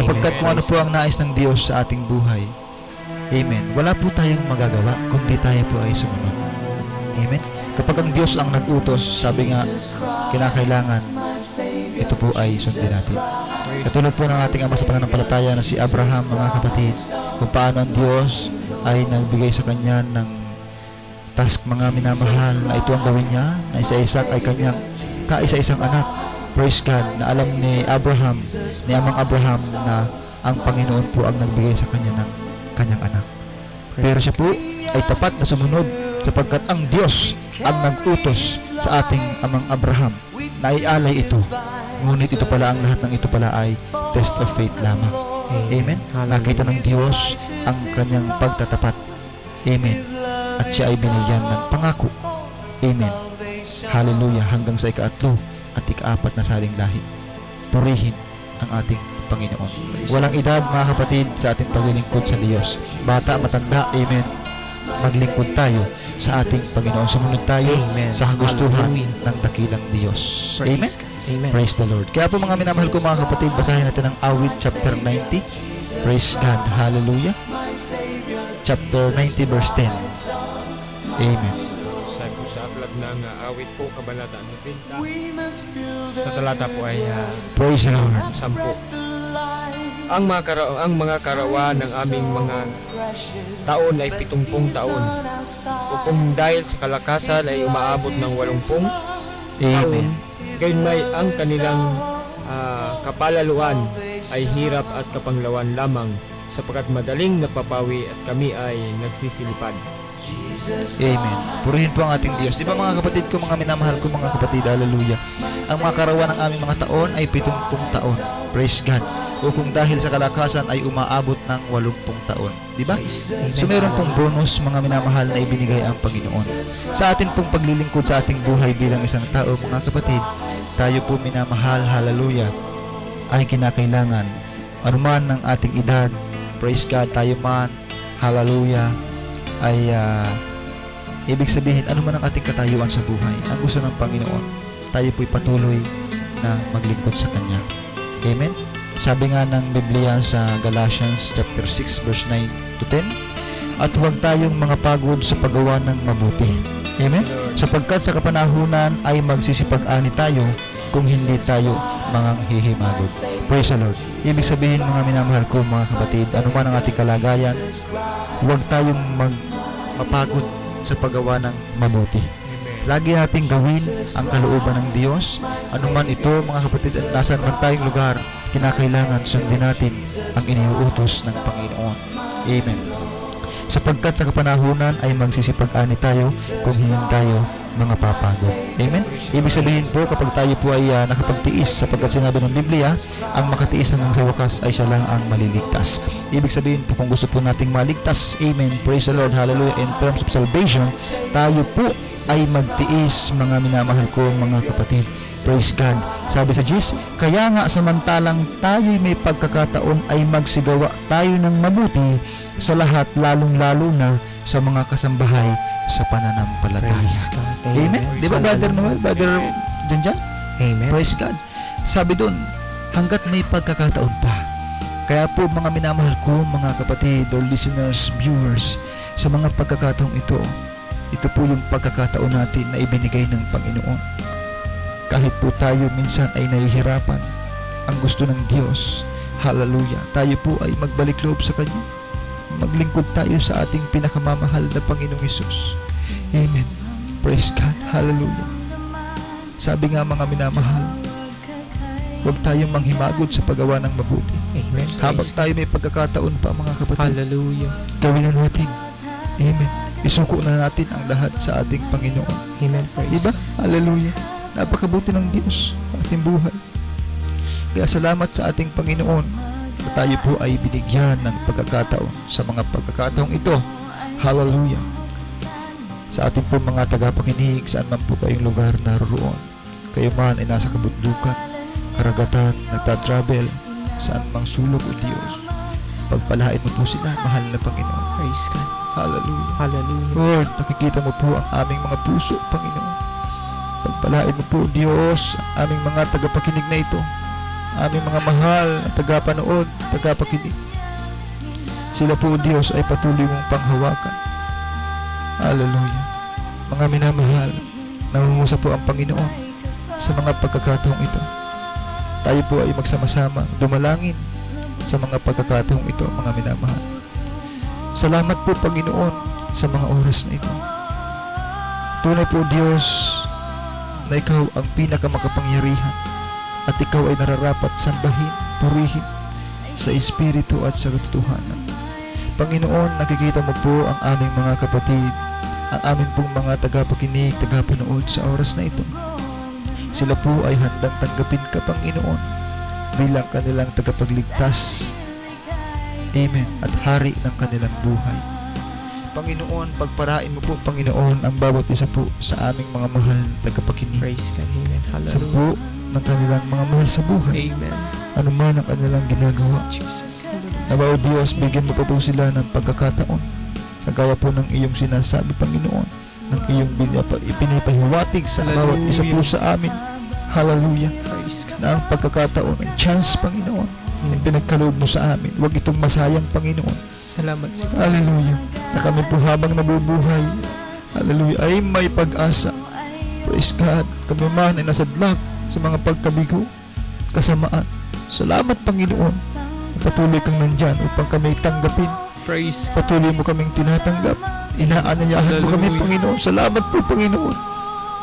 Sapagkat kung ano po ang nais ng Diyos sa ating buhay, amen, wala po tayong magagawa kundi tayo po ay sumunod. Amen. Kapag ang Diyos ang nag-utos, sabi nga, kinakailangan ito po ay sundin natin. Katulad po ng ating ama sa pananampalataya na si Abraham, mga kapatid, kung paano ang Diyos ay nagbigay sa kanya ng task, mga minamahal, na ito ang gawin niya, na si Isaac ay kanyang kaisa-isang anak. Praise God, na alam ni Abraham, ni amang Abraham, na ang Panginoon po ang nagbigay sa kanya ng kanyang anak. Pero siya po ay tapat na sumunod, sapagkat ang Diyos ang nag-utos sa ating amang Abraham na ialay ito. Ngunit ito pala, ang lahat ng ito pala ay test of faith lamang. Amen. Nakita ng Diyos ang kanyang pagtatapat. Amen. At siya ay binigyan ng pangako. Amen. Hallelujah. Hanggang sa ika-3 at ika-4 na saling lahi. Purihin ang ating Panginoon. Walang edad, mga kapatid, sa ating paglilingkod sa Diyos. Bata, matanda, amen, maglingkod tayo sa ating Panginoon. Sumunod tayo, amen, sa kagustuhan ng dakilang Diyos. Amen? Amen. Praise the Lord. Kaya po, mga minamahal ko, mga kapatid, basahin natin ang Awit chapter 90. Praise God. Hallelujah. Chapter 90 verse 10. Amen. Sa aklat ng awit po, kabanata 90, sa talata po ay Praise the Lord. 10. Ang mga karawan ng aming mga taon ay 70 taon. Kung dahil sa kalakasan ay umaabot ng 80 taon, Amen. gayon may ang kanilang kapalaluan ay hirap at kapanglawan lamang, sapagkat madaling napapawi at kami ay nagsisilipad. Amen. Purihin po ang ating Diyos. Di ba, mga kapatid ko, mga minamahal ko, mga kapatid, hallelujah, ang mga karawan ng aming mga taon ay 70 taon. Praise God. O kung dahil sa kalakasan ay umaabot ng 80 taon. Di ba? So meron pong bonus, mga minamahal, na ibinigay ang Panginoon sa atin pong paglilingkod sa ating buhay bilang isang tao, mga kapatid. Tayo po, minamahal, hallelujah, ay kinakailangan anuman ng ating edad, praise God, tayo man, hallelujah, ay ibig sabihin, anuman ang ating katayuan sa buhay, ang gusto ng Panginoon, tayo po'y patuloy na maglingkod sa Kanya. Amen? Sabi nga ng Biblia sa Galatians chapter 6 verse 9 to 10, at huwag tayong mga pagod sa paggawa ng mabuti. Amen? Sapagkat sa kapanahunan ay magsisipag-ani tayo kung hindi tayo manghihimagot. Praise the Lord. Ibig sabihin, mga minamahal ko, mga kapatid, anuman ang ating kalagayan, huwag tayong mapagod sa paggawa ng mabuti. Lagi nating gawin ang kalooban ng Diyos. Anuman ito, mga kapatid, at nasan man tayong lugar, kinakailangan sundin natin ang iniuutos ng Panginoon. Amen. Sapagkat sa kapanahunan ay magsisipag-ani tayo kung hindi tayo mga papagod. Amen? Ibig sabihin po, kapag tayo po ay nakapagtiis, sapagkat sinabi ng Biblia, ang makatiis hanggang sa wakas ay siya lang ang maliligtas. Ibig sabihin po, kung gusto po nating maligtas, amen, praise the Lord, hallelujah, in terms of salvation, tayo po ay magtiis, mga minamahal ko, mga kapatid. Praise God. Sabi sa Diyos, kaya nga samantalang tayo'y may pagkakataon ay magsigawa tayo ng mabuti sa lahat, lalong-lalo na sa mga kasambahay sa pananampalataya. Amen? Di ba, Brother Noel? Brother Janjan? Amen. Praise God. Sabi doon, hanggat may pagkakataon pa. Kaya po, mga minamahal ko, mga kapatid or listeners, viewers, sa mga pagkakataong ito po yung pagkakataon natin na ibinigay ng Panginoon. Kahit po tayo minsan ay nahihirapan, ang gusto ng Diyos, hallelujah, tayo po ay magbalik loob sa Kanya. Maglingkod tayo sa ating pinakamamahal na Panginoong Hesus. Amen. Praise God. Hallelujah. Sabi nga, mga minamahal, huwag tayong manghimagod sa paggawa ng mabuti. Amen. Habang tayo may pagkakataon pa, mga kapatid, Hallelujah. gawin na natin. Amen. Isuko na natin ang lahat sa ating Panginoon. Amen. Praise. Diba? Hallelujah. Napakabuti ng Diyos sa ating buhay. Kaya salamat sa ating Panginoon na tayo po ay binigyan ng pagkakataon sa mga pagkakataong ito. Hallelujah. Sa ating po mga tagapakinig, saan man po kayong lugar naroon, kayo man ay nasa kabundukan, karagatan, nagtatravel, saan mang sulok o Diyos, pagpalain mo po sila, mahal na Panginoon. Praise God. Hallelujah. Hallelujah. Lord, nakikita mo po ang aming mga puso, Panginoon. Pagpalain mo po, Diyos, ang aming mga tagapakinig na ito. aming mga mahal na tagapanood, tagapakinig. Sila po, Diyos, ay patuloy mong panghawakan. Hallelujah. Mga minamahal, nangungusap po ang Panginoon sa mga pagkakataong ito. Tayo po ay magsama-sama dumalangin sa mga pagkakataong ito, mga minamahal. Salamat po, Panginoon, sa mga oras na ito. Tunay po, Diyos, na Ikaw ang pinakamakapangyarihan at Ikaw ay nararapat sambahin, purihin sa Espiritu at sa katotohanan. Panginoon, nakikita mo po ang aming mga kapatid, ang aming pong mga tagapakinig, tagapanood sa oras na ito. Sila po ay handang tanggapin ka, Panginoon, bilang kanilang tagapagligtas. Amen. At hari ng kanilang buhay. Panginoon, pagparain mo po, Panginoon, ang bawat isa po sa aming mga mahal na tagapakinig. Praise God. Amen. Sa po ng kanilang mga mahal sa buhay. Amen. Ano man ang kanilang ginagawa. Jesus. Nawa, O Diyos, bigyan mo pa po sila ng pagkakataon. Kagaya po ng iyong sinasabi, Panginoon, ng iyong ipinipahiwatig sa bawat isa po sa amin. Hallelujah. Praise God. Na ang pagkakataon, ang chance, Panginoon, ang pinagkaloob mo sa amin. Huwag itong masayang, Panginoon. Salamat sa Hallelujah. Na kami po habang nabubuhay, hallelujah, ay may pag-asa. Praise God. Kami man ay nasadlag sa mga pagkabigo, kasamaan. Salamat, Panginoon. Patuloy kang nandyan upang kami tanggapin. praise. Patuloy mo kaming tinatanggap. Inaanyayahan mo kami, Hallelujah. Panginoon. Salamat po, Panginoon.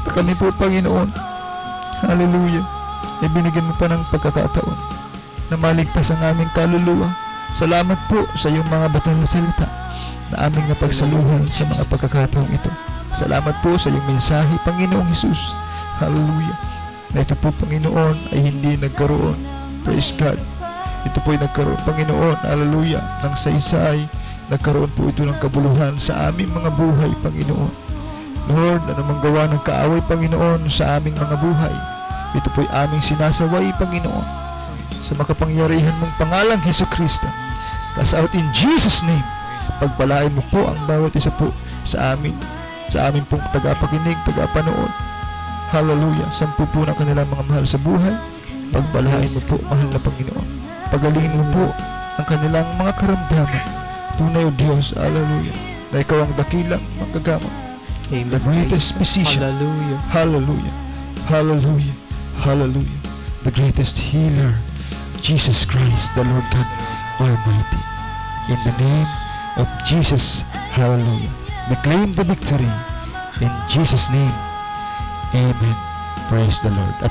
Na kami po, Panginoon. Hallelujah. Ibinigyan mo pa ng pagkakataon na maligtas ang aming kaluluwa. Salamat po sa iyong mga batal na salita na aming napagsaluhan sa mga pagkakataong ito. Salamat po sa iyong mensahe, Panginoong Hesus. Hallelujah. Na ito po, Panginoon, ay hindi nagkaroon. Praise God. Ito po ay nagkaroon, Panginoon, hallelujah, ng saysay. Nagkaroon po ito ng kabuluhan sa aming mga buhay, Panginoon. Lord, anumang gawa ng kaaway, Panginoon, sa aming mga buhay, ito po ay aming sinasaway, Panginoon, sa makapangyarihan mong pangalang Hesukristo. Cast out in Jesus' name. Pagpalain mo po ang bawat isa po sa amin pong tagapakinig, tagapanood. Hallelujah. Sampu po ng kanilang mga mahal sa buhay. Pagpalain mo po, mahal na Panginoon. Pagalingin mo po ang kanilang mga karamdaman. Tunay, O Diyos, hallelujah, na ikaw ang dakilang manggagamot, Amen. the greatest physician. Hallelujah. Hallelujah. Hallelujah. Hallelujah. The greatest healer, Jesus Christ, the Lord God Almighty. In the name of Jesus, hallelujah. We claim the victory in Jesus' name. Amen. Praise the Lord. At